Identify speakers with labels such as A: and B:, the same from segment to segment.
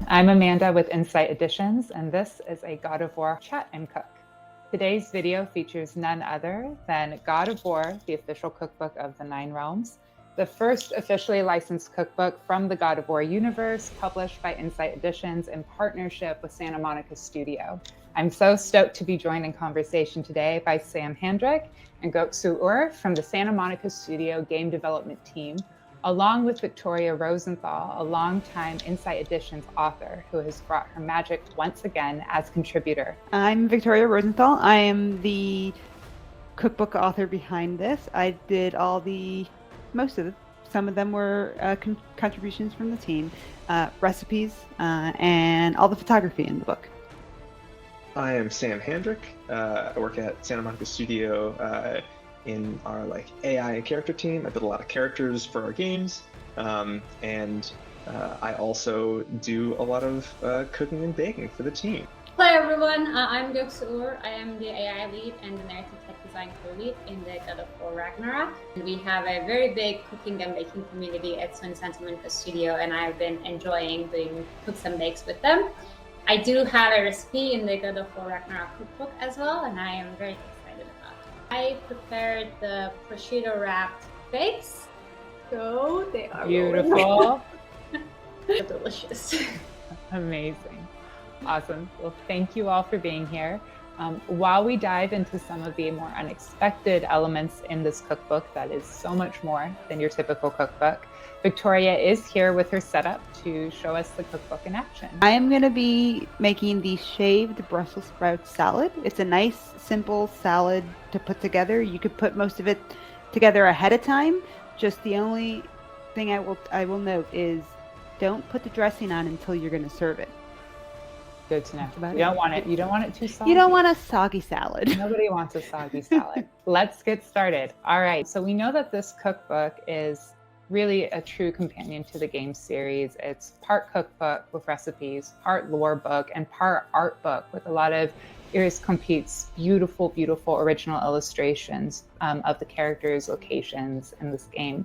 A: I'm Amanda with Insight Editions, and this is a God of War Chat and Cook. Today's video features none other than God of War, the official cookbook of the Nine Realms, the first officially licensed cookbook from the God of War universe, published by Insight Editions in partnership with Santa Monica Studio. I'm so stoked to be joined in conversation today by Sam Handrick and Göksu Ur from the Santa Monica Studio game development team, along with Victoria Rosenthal, a longtime Insight Editions author who has brought her magic once again as contributor.
B: I'm Victoria Rosenthal. I am the cookbook author behind this. I did most of it. Some of them were contributions from the team, recipes, and all the photography in the book.
C: I am Sam Handrick. I work at Santa Monica Studio in our AI and character team. I build a lot of characters for our games, and I also do a lot of cooking and baking for the team.
D: Hello everyone, I'm Göksu Ur. I am the AI lead and the narrative tech design co-lead in the God of War Ragnarok. We have a very big cooking and baking community at Santa Monica Studio, and I've been enjoying doing cooks and bakes with them. I do have a recipe in the God of War Ragnarok cookbook as well, and I am very excited about it. I prepared the prosciutto wrapped bakes, so they are
A: beautiful.
D: They're delicious.
A: Amazing. Awesome. Well, thank you all for being here. While we dive into some of the more unexpected elements in this cookbook that is so much more than your typical cookbook, Victoria is here with her setup to show us the cookbook in action.
B: I am going to be making the shaved Brussels sprout salad. It's a nice, simple salad to put together. You could put most of it together ahead of time. Just the only thing I will note is don't put the dressing on until you're going to serve it.
A: Good to know. You don't want it too soggy.
B: You don't want a soggy salad.
A: Nobody wants a soggy salad. Let's get started. All right. So we know that this cookbook is really a true companion to the game series. It's part cookbook with recipes, part lore book, and part art book with a lot of Iris Compiet's beautiful, beautiful original illustrations of the characters, locations in this game.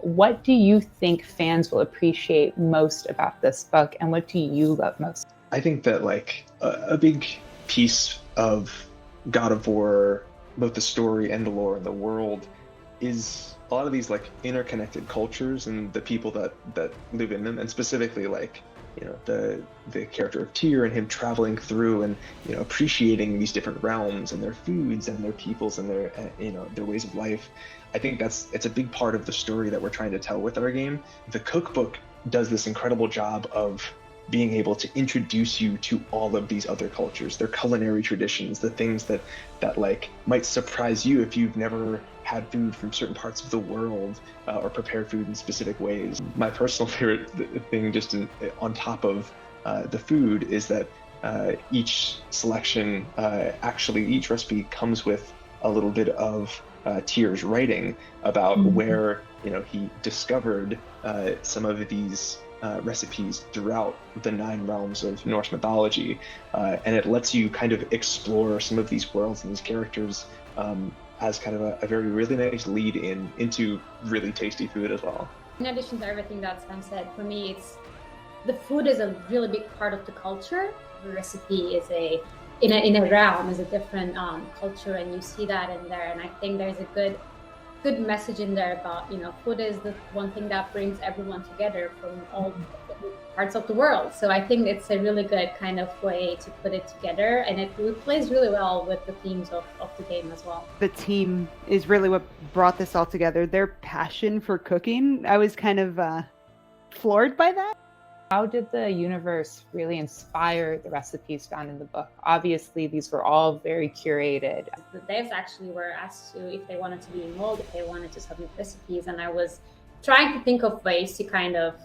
A: What do you think fans will appreciate most about this book, and what do you love most?
C: I think that a big piece of God of War, both the story and the lore and the world, is a lot of these interconnected cultures and the people that live in them, and specifically the character of Tyr and him traveling through and appreciating these different realms and their foods and their peoples and their their ways of life. I think it's a big part of the story that we're trying to tell with our game. The cookbook does this incredible job of being able to introduce you to all of these other cultures, their culinary traditions, the things that might surprise you if you've never had food from certain parts of the world or prepared food in specific ways. My personal favorite thing, just on top of the food, is that each selection, each recipe comes with a little bit of Tyr's writing about where he discovered some of these recipes throughout the Nine Realms of Norse mythology, and it lets you kind of explore some of these worlds and these characters as kind of a really nice lead into really tasty food as well.
D: In addition to everything that Sam said, for me, the food is a really big part of the culture. The recipe is in a realm is a different culture, and you see that in there. And I think there's a good message in there about food is the one thing that brings everyone together from all parts of the world. So I think it's a really good kind of way to put it together, and it plays really well with the themes of the game as well.
B: The team is really what brought this all together. Their passion for cooking, I was kind of floored by that.
A: How did the universe really inspire the recipes found in the book? Obviously, these were all very curated.
D: The devs actually were asked if they wanted to be involved, if they wanted to submit recipes, and I was trying to think of ways to kind of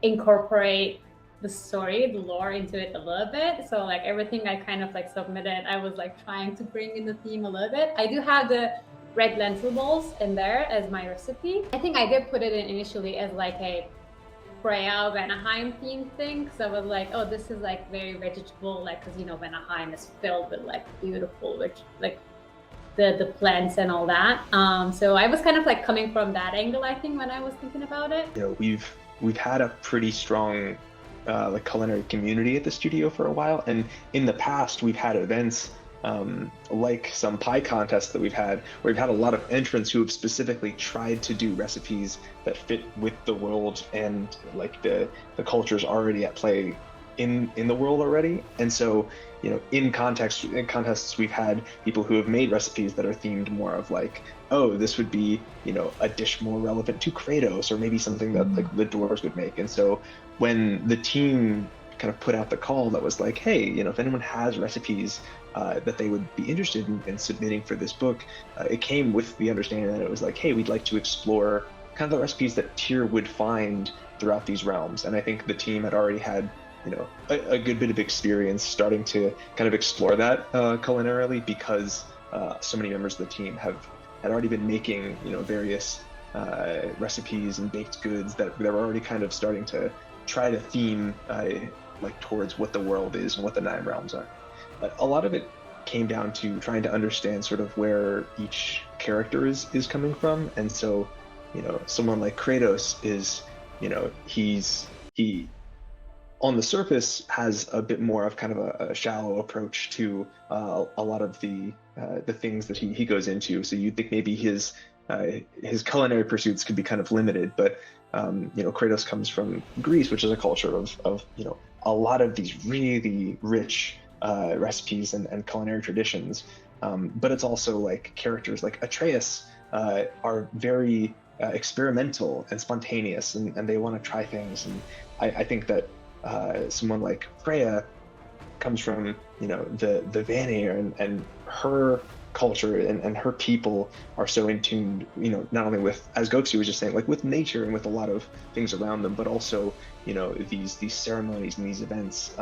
D: incorporate the story, the lore into it a little bit. So everything I kind of submitted, I was trying to bring in the theme a little bit. I do have the red lentil balls in there as my recipe. I think I did put it in initially as a Freya Jötunheim theme thing, so I was oh, this is very vegetable, because Jötunheim is filled with beautiful the plants and all that. So I was kind of coming from that angle, I think, when I was thinking about it.
C: We've had a pretty strong like culinary community at the studio for a while, and in the past we've had events like some pie contests that we've had, where we've had a lot of entrants who have specifically tried to do recipes that fit with the world and like the cultures already at play in the world already. And so, you know, in contests we've had people who have made recipes that are themed more of like, oh, this would be, you know, a dish more relevant to Kratos, or maybe something that like the dwarves would make. And so when the team kind of put out the call that was like, hey, you know, if anyone has recipes that they would be interested in submitting for this book, it came with the understanding that it was like, hey, we'd like to explore kind of the recipes that Tyr would find throughout these realms. And I think the team had already had, you know, a good bit of experience starting to kind of explore that culinarily, because so many members of the team had already been making, you know, various recipes and baked goods that they were already kind of starting to try to theme like towards what the world is and what the 9 realms are. But a lot of it came down to trying to understand sort of where each character is coming from. And so, you know, someone like Kratos is, you know, he on the surface has a bit more of kind of a shallow approach to a lot of the things that he goes into. So you'd think maybe his culinary pursuits could be kind of limited, but you know, Kratos comes from Greece, which is a culture of you know, a lot of these really rich recipes and culinary traditions. But it's also like characters like Atreus are very experimental and spontaneous, and they want to try things. And I think that someone like Freya comes from, you know, the Vanir, and her culture and her people are so in tune, you know, not only with, as Goku was just saying, like with nature and with a lot of things around them, but also, you know, these ceremonies and these events.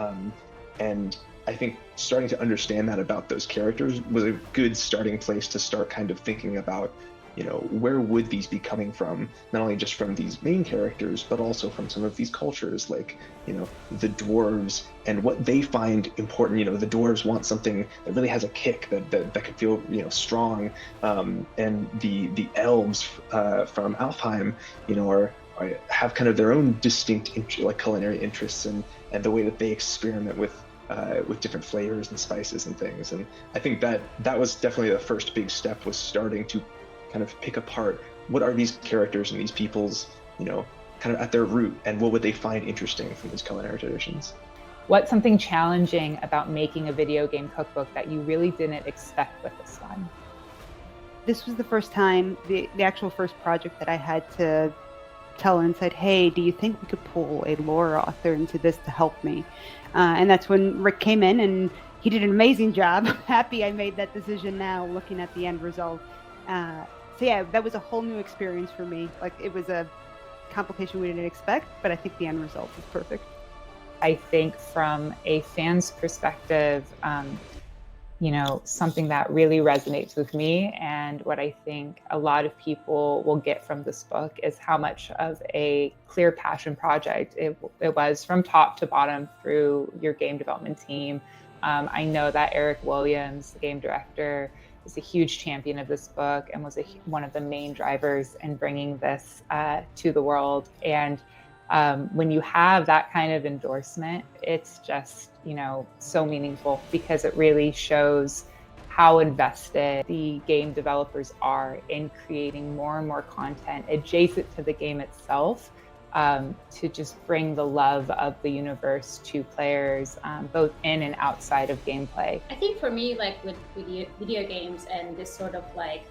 C: And I think starting to understand that about those characters was a good starting place to start kind of thinking about, you know, where would these be coming from, not only just from these main characters, but also from some of these cultures, like, you know, the dwarves and what they find important. You know, the dwarves want something that really has a kick, that can feel, you know, strong, and the elves from Alfheim, you know, have kind of their own distinct like culinary interests, and the way that they experiment with different flavors and spices and things. And I think that was definitely the first big step, was starting to kind of pick apart what are these characters and these peoples, you know, kind of at their root, and what would they find interesting from these culinary traditions.
A: What's something challenging about making a video game cookbook that you really didn't expect with this one?
B: This was the first time, the actual first project that I had to tell and said, hey, do you think we could pull a lore author into this to help me? And that's when Rick came in, and he did an amazing job. I'm happy I made that decision now, looking at the end result. So yeah, that was a whole new experience for me. Like, it was a complication we didn't expect, but I think the end result is perfect.
A: I think from a fan's perspective, you know, something that really resonates with me, and what I think a lot of people will get from this book, is how much of a clear passion project it was from top to bottom through your game development team. I know that Eric Williams, the game director, is a huge champion of this book and was one of the main drivers in bringing this to the world. And when you have that kind of endorsement, it's just, you know, so meaningful, because it really shows how invested the game developers are in creating more and more content adjacent to the game itself, to just bring the love of the universe to players, both in and outside of gameplay.
D: I think for me, like with video games and this sort of like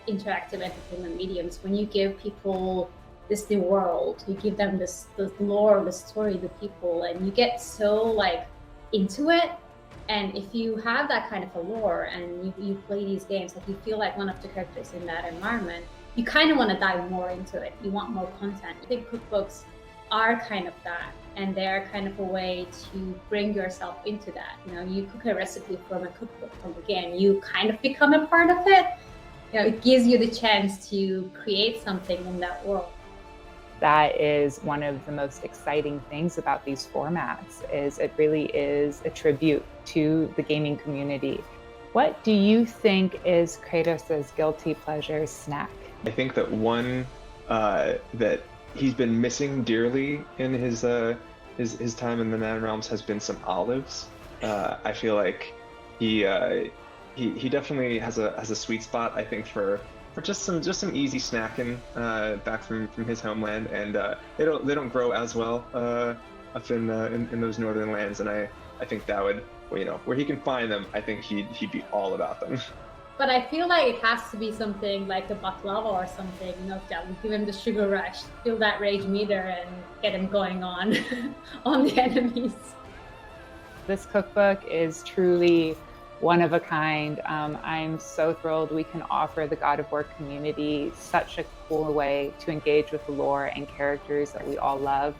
D: interactive entertainment mediums, when you give people this new world, you give them the lore, the story, the people, and you get so like into it. And if you have that kind of a lore and you play these games, like you feel like one of the characters in that environment, you kind of want to dive more into it. You want more content. I think cookbooks are kind of that, and they're kind of a way to bring yourself into that. You know, you cook a recipe from a cookbook, from a game, you kind of become a part of it. You know, it gives you the chance to create something in that world.
A: That is one of the most exciting things about these formats, is it really is a tribute to the gaming community. What do you think is Kratos' guilty pleasure snack?
C: I think that one that he's been missing dearly in his his time in the Nine Realms has been some olives. I feel like he definitely has a sweet spot, I think, for just some easy snacking back from his homeland, and they don't grow as well up in those northern lands, and I think that would, well, you know, where he can find them, I think he'd be all about them.
D: But I feel like it has to be something like a baklava or something, you know, that will give him the sugar rush, feel that rage meter, and get him going on on the enemies.
A: This cookbook is truly one of a kind. I'm so thrilled we can offer the God of War community such a cool way to engage with the lore and characters that we all love.